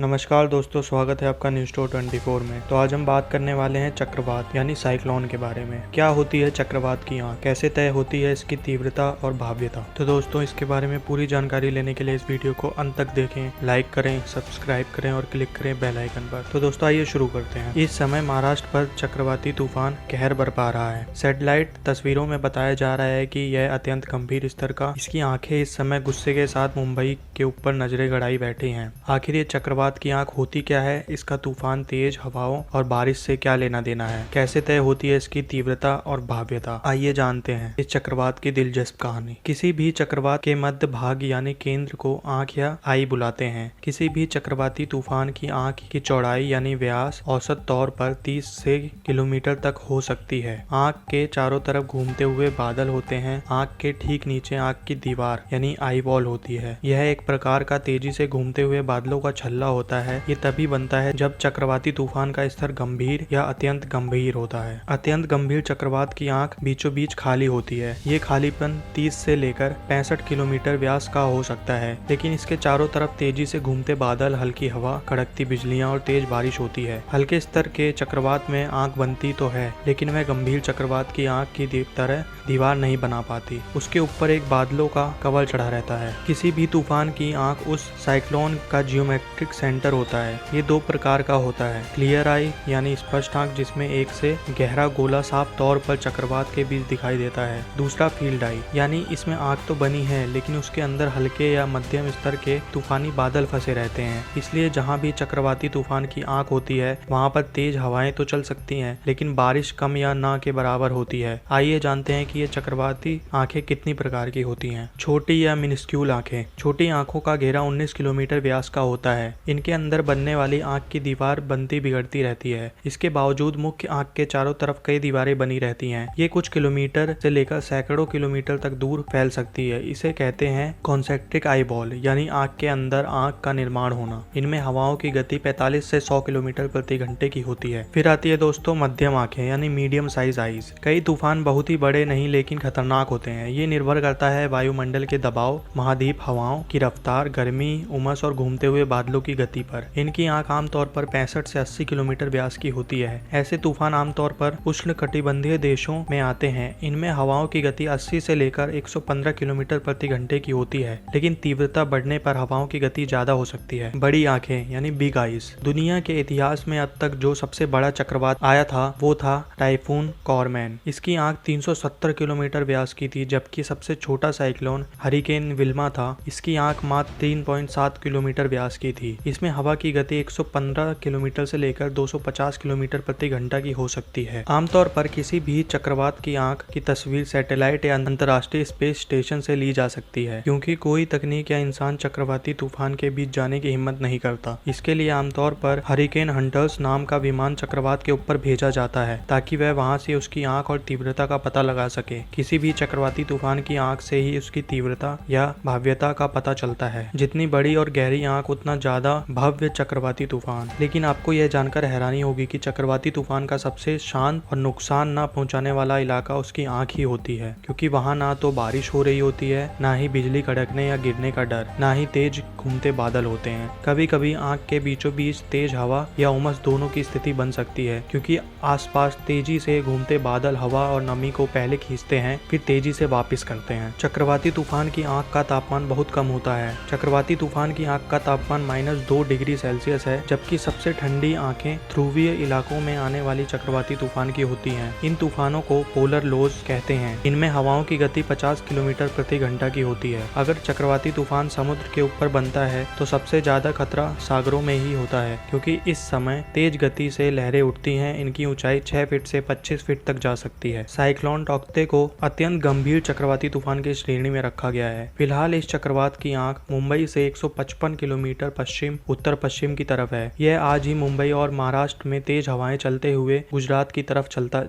नमस्कार दोस्तों, स्वागत है आपका न्यूज़ स्टोर 24 में। तो आज हम बात करने वाले हैं चक्रवात यानी साइक्लोन के बारे में। क्या होती है चक्रवात की आंख, कैसे तय होती है इसकी तीव्रता और भाव्यता। तो दोस्तों, इसके बारे में पूरी जानकारी लेने के लिए इस वीडियो को अंत तक देखें, लाइक करें, सब्सक्राइब करें और क्लिक करें बेल आइकन पर। तो दोस्तों आइए शुरू करते हैं। इस समय महाराष्ट्र पर चक्रवाती तूफान कहर बरपा रहा है। सैटेलाइट तस्वीरों में बताया जा रहा है कि यह अत्यंत गंभीर स्तर का। इसकी आंखें इस समय गुस्से के साथ मुंबई के ऊपर नजरें गड़ाई बैठी हैं। आखिर ये चक्रवात की आंख होती क्या है, इसका तूफान, तेज हवाओं और बारिश से क्या लेना देना है, कैसे तय होती है इसकी तीव्रता और भाव्यता, आइए जानते हैं इस चक्रवात की दिलचस्प कहानी। किसी भी चक्रवात के मध्य भाग यानी केंद्र को आंख या आई बुलाते हैं। किसी भी चक्रवाती तूफान की आंख की चौड़ाई यानी व्यास औसत तौर पर 30 से किलोमीटर तक हो सकती है। आंख के चारों तरफ घूमते हुए बादल होते हैं। आंख के ठीक नीचे आंख की दीवार यानी आई वॉल होती है। यह एक प्रकार का तेजी से घूमते हुए बादलों का छल्ला होता है। ये तभी बनता है जब चक्रवाती तूफान का स्तर गंभीर या अत्यंत गंभीर होता है। अत्यंत गंभीर चक्रवात की आंख बीचों बीच खाली होती है। ये खालीपन 30 से लेकर 65 किलोमीटर व्यास का हो सकता है, लेकिन इसके चारों तरफ तेजी से घूमते बादल, हल्की हवा, कड़कती बिजलियां और तेज बारिश होती है। हल्के स्तर के चक्रवात में आंख बनती तो है, लेकिन वह गंभीर चक्रवात की आंख की तरह दीवार नहीं बना पाती। उसके ऊपर एक बादलों का कवल चढ़ा रहता है। किसी भी तूफान की आंख उस साइक्लोन का जियोमेट्रिक सेंटर होता है। ये दो प्रकार का होता है। क्लियर आई यानी स्पष्ट आंख, जिसमें एक से गहरा गोला साफ तौर पर चक्रवात के बीच दिखाई देता है। दूसरा फील्ड आई यानी इसमें आंख तो बनी है, लेकिन उसके अंदर हल्के या मध्यम स्तर के तूफानी बादल फंसे रहते हैं। इसलिए जहाँ भी चक्रवाती तूफान की आंख होती है, वहाँ पर तेज हवाएं तो चल सकती हैं, लेकिन बारिश कम या ना के बराबर होती है। आइए जानते हैं कि ये चक्रवाती आंखें कितनी प्रकार की होती हैं। छोटी या मिनिस्क्यूल आंखें। छोटी आंखों का घेरा 19 किलोमीटर व्यास का होता है। इनके अंदर बनने वाली आंख की दीवार बनती बिगड़ती रहती है। इसके बावजूद मुख्य आंख के चारों तरफ कई दीवारें बनी रहती हैं। ये कुछ किलोमीटर से लेकर सैकड़ों किलोमीटर तक दूर फैल सकती है। इसे कहते हैं कॉन्सेंट्रिक आई बॉल यानी आंख के अंदर आंख का निर्माण होना। इनमें हवाओं की गति 45 से 100 किलोमीटर प्रति घंटे की होती है। फिर आती है दोस्तों मध्यम आंखें यानी मीडियम साइज आईज। कई तूफान बहुत ही बड़े नहीं लेकिन खतरनाक होते हैं। ये निर्भर करता है वायुमंडल के दबाव, महाद्वीप हवाओं की रफ्तार, गर्मी, उमस और घूमते हुए बादलों की गति पर। इनकी आंख आमतौर पर 65 से 80 किलोमीटर व्यास की होती है। ऐसे तूफान आमतौर पर उष्णकटिबंधीय देशों में आते हैं। इनमें हवाओं की गति 80 से लेकर 115 किलोमीटर प्रति घंटे की होती है, लेकिन तीव्रता बढ़ने पर हवाओं की गति ज्यादा हो सकती है। बड़ी आंखें यानी बिग आईज। दुनिया के इतिहास में अब तक जो सबसे बड़ा चक्रवात आया था वो था टाइफून कॉरमैन। इसकी आंख 370 किलोमीटर व्यास की थी, जबकि सबसे छोटा साइक्लोन हरिकेन विल्मा था। इसकी आंख मात्र 3.7 किलोमीटर व्यास की थी। इसमें हवा की गति 115 किलोमीटर से लेकर 250 किलोमीटर प्रति घंटा की हो सकती है। आमतौर पर किसी भी चक्रवात की आंख की तस्वीर सैटेलाइट या अंतर्राष्ट्रीय स्पेस स्टेशन से ली जा सकती है, क्योंकि कोई तकनीक या इंसान चक्रवाती तूफान के बीच जाने की हिम्मत नहीं करता। इसके लिए आमतौर पर हरिकेन हंटर्स नाम का विमान चक्रवात के ऊपर भेजा जाता है, ताकि वह वहां से उसकी आंख और तीव्रता का पता लगा सके। किसी भी चक्रवाती तूफान की आंख से ही उसकी तीव्रता या भाव्यता का पता चलता है। जितनी बड़ी और गहरी आंख उतना ज्यादा भव्य चक्रवाती तूफान। लेकिन आपको यह जानकर हैरानी होगी कि चक्रवाती तूफान का सबसे शांत और नुकसान ना पहुंचाने वाला इलाका उसकी आंख ही होती है, क्योंकि वहां ना तो बारिश हो रही होती है, ना ही बिजली कड़कने या गिरने का डर, ना ही तेज घूमते बादल होते हैं। कभी कभी आंख के बीचों बीच तेज हवा या उमस दोनों की स्थिति बन सकती है, क्योंकि आसपास तेजी से घूमते बादल हवा और नमी को पहले खींचते हैं, फिर तेजी से वापस करते हैं। चक्रवाती तूफान की आंख का तापमान बहुत कम होता है। चक्रवाती तूफान की आंख का तापमान -2 डिग्री सेल्सियस है, जबकि सबसे ठंडी आंखें ध्रुवीय इलाकों में आने वाली चक्रवाती तूफान की होती हैं। इन तूफानों को पोलर लोज कहते हैं। इनमें हवाओं की गति 50 किलोमीटर प्रति घंटा की होती है। अगर चक्रवाती तूफान समुद्र के ऊपर बनता है तो सबसे ज्यादा खतरा सागरों में ही होता है, क्योंकि इस समय तेज गति से लहरें उठती हैं। इनकी ऊंचाई 6 फीट से 25 फीट तक जा सकती है। साइक्लोन टोक्ते को अत्यंत गंभीर चक्रवाती तूफान की श्रेणी में रखा गया है। फिलहाल इस चक्रवात की आंख मुंबई से 155 किलोमीटर पश्चिम उत्तर पश्चिम की तरफ है। यह आज ही मुंबई और महाराष्ट्र में तेज हवाएं चलते हुए गुजरात की तरफ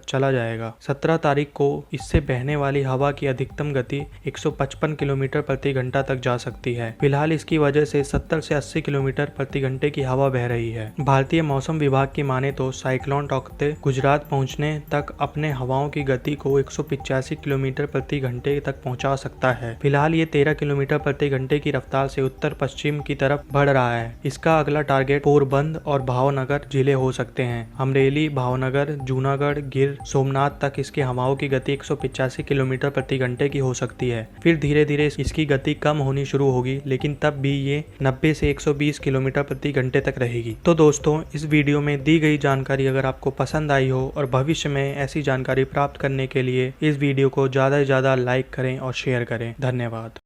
चला जाएगा। 17 तारीख को इससे बहने वाली हवा की अधिकतम गति 155 किलोमीटर प्रति घंटा तक जा सकती है। फिलहाल इसकी वजह से 70 से 80 किलोमीटर प्रति घंटे की हवा बह रही है। भारतीय मौसम विभाग की माने तो साइक्लोन टोक्ते गुजरात पहुंचने तक अपने हवाओं की गति को 185 किलोमीटर प्रति घंटे तक पहुंचा सकता है। फिलहाल ये 13 किलोमीटर प्रति घंटे की रफ्तार से उत्तर पश्चिम की तरफ बढ़ रहा है। इसका अगला टारगेट पोरबंद और भावनगर जिले हो सकते हैं। अमरेली, भावनगर, जूनागढ़, गिर सोमनाथ तक इसकी हवाओं की गति 185 किलोमीटर प्रति घंटे की हो सकती है। फिर धीरे धीरे इसकी गति कम होनी शुरू होगी, लेकिन तब भी ये 90 से 120 किलोमीटर प्रति घंटे तक रहेगी। तो दोस्तों, इस वीडियो में दी गई जानकारी अगर आपको पसंद आई हो और भविष्य में ऐसी जानकारी प्राप्त करने के लिए इस वीडियो को ज़्यादा से ज़्यादा लाइक करें और शेयर करें। धन्यवाद।